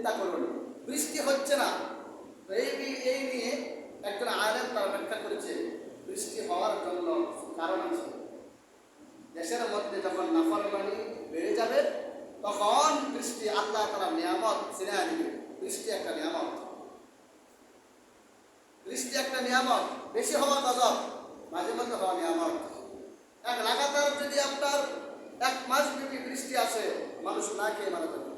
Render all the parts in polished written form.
চিন্তা করুন, বৃষ্টি হচ্ছে না। তো এই নিয়ে একজন আলেম তারা ব্যাখ্যা করেছে, বৃষ্টি হওয়ার জন্য কারণ আছে। দেশের মধ্যে যখন নাফরমানি বেড়ে যাবে তখন বৃষ্টি আল্লাহ তাআলা নিয়ামত ছিনিয়ে আনবে। বৃষ্টি একটা নিয়ামত, বৃষ্টি একটা নিয়ামত। বেশি হওয়া গজব, মাঝে মধ্যে হওয়া নিয়ামত। এক লাগাতার যদি আপনার 1 মাস ব্যাপী বৃষ্টি আসে, মানুষ না খেয়ে মারা যাবে।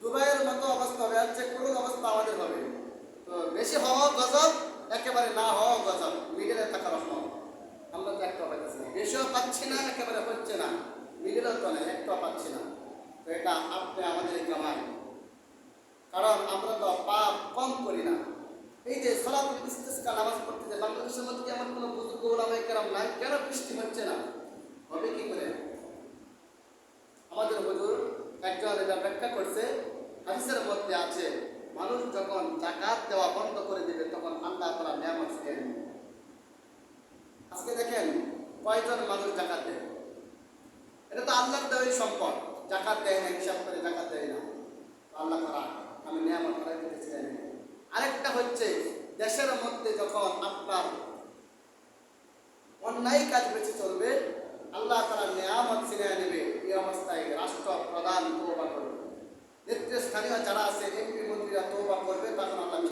দুবাইয়ের মতো অবস্থা হবে, আর যে করুণ অবস্থা আমাদের হবে। তো বেশি হওয়া গজব, একেবারে না হওয়া গজব, মিডিলে থাকা রহমত। আমরা তো একটা পাচ্ছি না, বেশিও পাচ্ছি না, একেবারে হচ্ছে না, মিডিলেও তো না, একটা পাচ্ছি না। তো এটা আপনি আমাদের কামাই, কারণ আমরা তো পাপ কম করি না। এই যে সালাতুল ইস্তিসকা নামাজ পড়তে যে বাংলাদেশের মধ্যে কি এমন কোনো বুজুর্গ ওলামায়ে কেরাম নাই? কেন বৃষ্টি হচ্ছে না? হবে কি করে? আমাদের হুজুর একজন এটা ব্যাখ্যা করছে, হাদিসের মধ্যে আছে, মানুষ যখন যাকাত দেওয়া বন্ধ করে দেবে তখন আল্লাহ তাআলা নিয়ামত ছিনিয়ে নেবে। আজকে দেখেন কয়জন মানুষ যাকাত দেয়? এটা তো আল্লাহর দেওয়াই সম্পদ। যাকাত দেয় না, হিসাব করে যাকাত দেয় না, আল্লাহ তাআলা আমি নিয়ামত করে দিয়েছিলেন। আরেকটা হচ্ছে, দেশের মধ্যে যখন আপনার অন্যায় কাজ বেঁচে চলবে, আল্লাহ তাআলা নিয়ামত ছিনিয়ে নেবে। এই অবস্থায় রাষ্ট্র প্রধান তওবা করবে, নেতৃস্থানীয় যারা আছে এমপি মন্ত্রীরা তওবা করবে, তখন